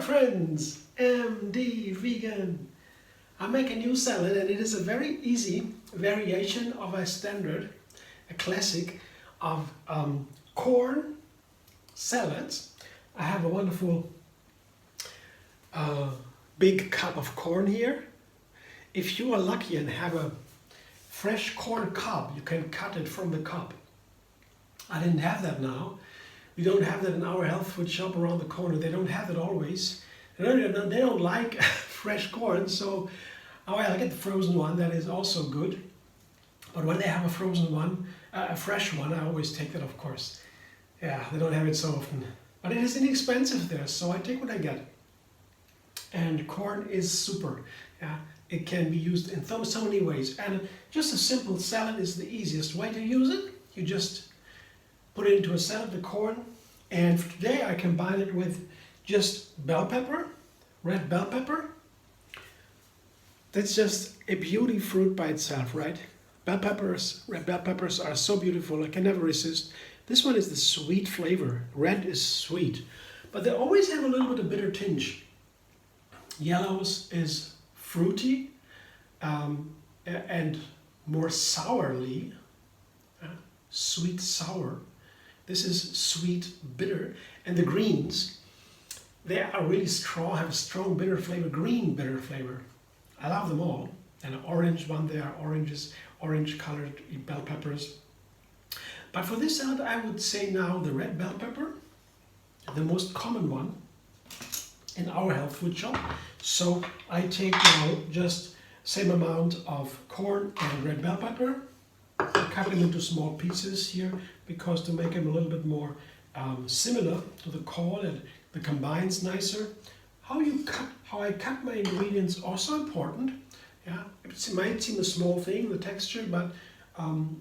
friends, MD Vegan. I make a new salad and it is a very easy variation of a standard, a classic of corn salads. I have a wonderful big cup of corn here. If you are lucky and have a fresh corn cob, you can cut it from the cob. I didn't have that now. We don't have that in our health food shop around the corner. They don't have it always. They don't like fresh corn, so I get the frozen one. That is also good. But when they have a frozen one, a fresh one, I always take that, of course. Yeah, they don't have it so often. But it is inexpensive there, so I take what I get. And corn is super. Yeah, it can be used in so many ways. And just a simple salad is the easiest way to use it. You just put it into a salad, the corn, and for today I combine it with just bell pepper, red bell pepper. That's just a beauty fruit by itself, right? Bell peppers, red bell peppers are so beautiful, I can never resist. This one is the sweet flavor. Red is sweet, but they always have a little bit of bitter tinge. Yellows is fruity and more sourly, sweet sour. This is sweet bitter, and the greens, they are really strong, have a strong bitter flavor, green bitter flavor. I love them all. And an orange one, they are oranges, orange colored bell peppers. But for this salad, I would say now the red bell pepper, the most common one in our health food shop. So I take now just same amount of corn and red bell pepper. I cut them into small pieces here because to make them a little bit more similar to the corn and the combines nicer. How I cut my ingredients also important. Yeah, it might seem a small thing, the texture, but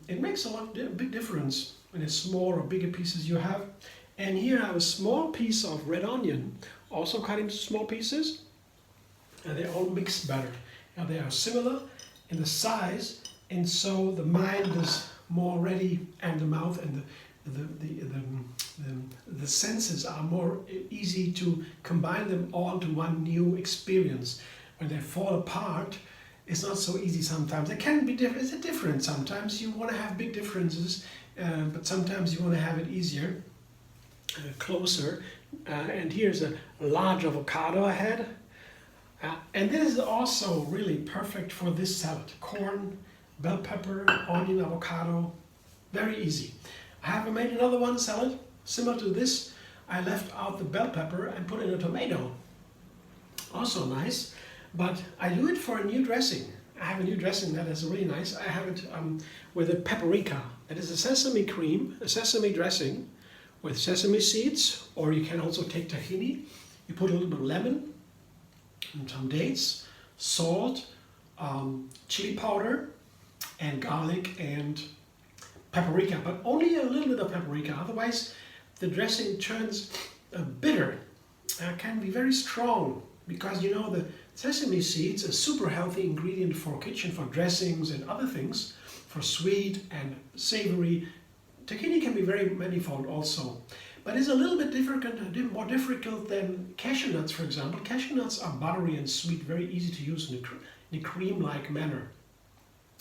it makes a big difference when it's small or bigger pieces you have. And here I have a small piece of red onion, also cut into small pieces, and they all mix better. Now they are similar in the size, and so the mind is more ready, and the mouth and the senses are more easy to combine them all to one new experience. When they fall apart, it's not so easy sometimes. It can be different. It's different sometimes. You want to have big differences, but sometimes you want to have it easier, closer. And here's a large avocado I had. And this is also really perfect for this salad. Corn, bell pepper, onion, avocado. Very easy. I have made another one salad similar to this. I left out the bell pepper and put in a tomato. Also nice, but I do it for a new dressing. I have a new dressing that is really nice. I have it with a paprika. That is a sesame cream, a sesame dressing with sesame seeds, or you can also take tahini. You put a little bit of lemon and some dates, salt, chili powder, and garlic and paprika, but only a little bit of paprika. Otherwise, the dressing turns bitter. Can be very strong because you know the sesame seeds, a super healthy ingredient for kitchen, for dressings and other things, for sweet and savory. Tahini can be very manifold also, but it's a little bit different, more difficult than cashew nuts, for example. Cashew nuts are buttery and sweet, very easy to use in a cream-like manner.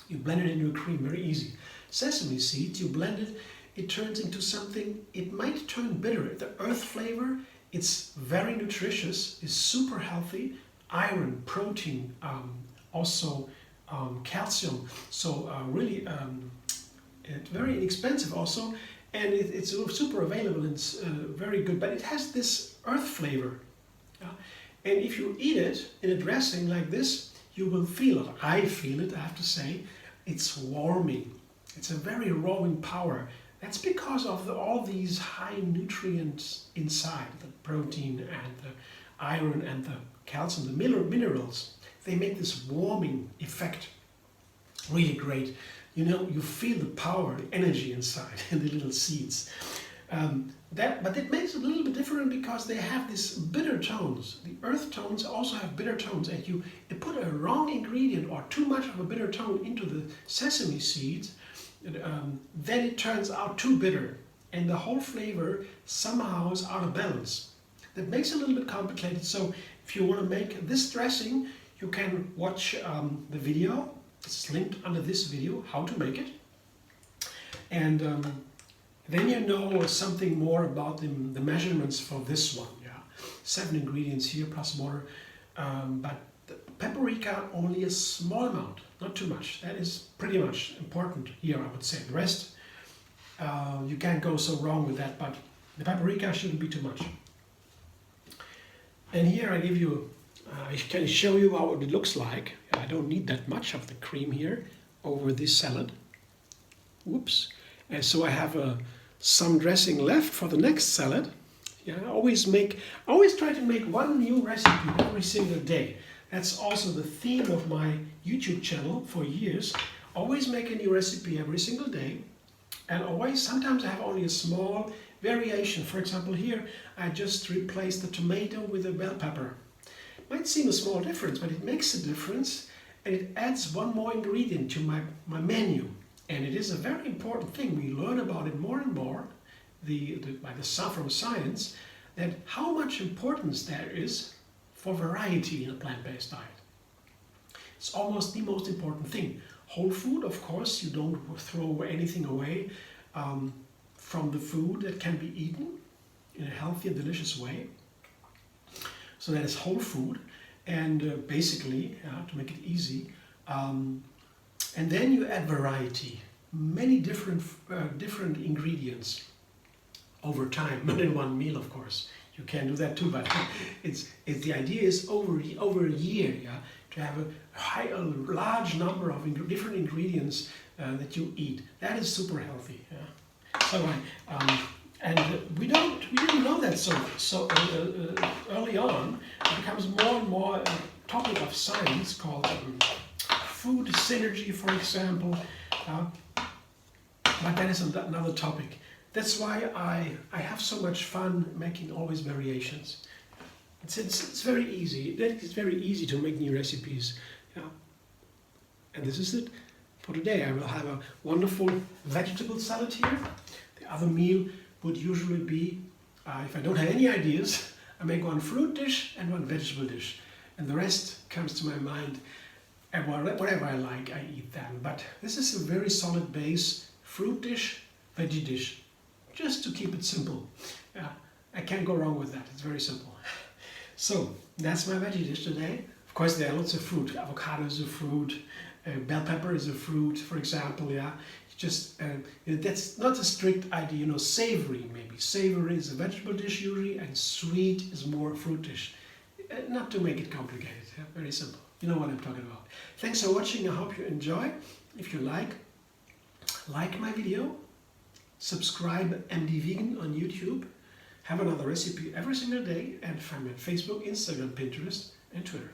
You blend it into a cream, very easy. Sesame seeds, you blend it, it turns into something, it might turn bitter. The earth flavor, it's very nutritious, it's super healthy, iron, protein, also calcium. So really, it's very inexpensive also, and it's super available and it's very good, but it has this earth flavor. And if you eat it in a dressing like this, you will feel it. I feel it, I have to say. It's warming. It's a very warming power. That's because of all these high nutrients inside, the protein and the iron and the calcium, the minerals. They make this warming effect really great. You know, you feel the power, the energy inside in the little seeds. But it makes it a little bit different because they have these bitter tones. The earth tones also have bitter tones, and you put a wrong ingredient or too much of a bitter tone into the sesame seeds, then it turns out too bitter, and the whole flavor somehow is out of balance. that makes it a little bit complicated. So if you want to make this dressing, you can watch the video. It's linked under this video, how to make it. And then you know something more about the measurements for this one. Yeah, 7 ingredients here plus water. But the paprika, only a small amount, not too much. That is pretty much important here, I would say. The rest, you can't go so wrong with that, but the paprika shouldn't be too much. And here I give you, I can show you how it looks like. I don't need that much of the cream here over this salad. Whoops. And so I have some dressing left for the next salad. Yeah, I always try to make one new recipe every single day. That's also the theme of my YouTube channel for years. Always make a new recipe every single day. And always, sometimes I have only a small variation. For example, here I just replaced the tomato with a bell pepper. Might seem a small difference, but it makes a difference, and it adds one more ingredient to my menu. And it is a very important thing. We learn about it more and more by the stuff from science, that how much importance there is for variety in a plant-based diet. It's almost the most important thing. Whole food, of course, you don't throw anything away from the food that can be eaten in a healthy and delicious way. So that is whole food, and basically, to make it easy, and then you add variety, many different ingredients over time, not in one meal, of course. You can do that too, but the idea is over a year, yeah, to have a large number of different ingredients that you eat. That is super healthy. Yeah. So and we didn't know that so early on. It becomes more and more a topic of science called food synergy, for example. But that is another topic. That's why I have so much fun making always variations. It's very easy. It's very easy to make new recipes. Yeah. And this is it for today. I will have a wonderful vegetable salad here. The other meal would usually be, if I don't have any ideas, I make one fruit dish and one vegetable dish. And the rest comes to my mind. And whatever I like, I eat them. But this is a very solid base: fruit dish, veggie dish. Just to keep it simple. I can't go wrong with that. It's very simple. So that's my veggie dish today. Of course, there are lots of fruit. Avocado is a fruit. Bell pepper is a fruit, for example. Yeah, just that's not a strict idea. You know, savory maybe. Savory is a vegetable dish usually, and sweet is more a fruit dish. Not to make it complicated. Yeah? Very simple. You know what I'm talking about. Thanks for watching. I hope you enjoy. If you like my video. Subscribe MD Vegan on YouTube. Have another recipe every single day, and find me on Facebook, Instagram, Pinterest, and Twitter.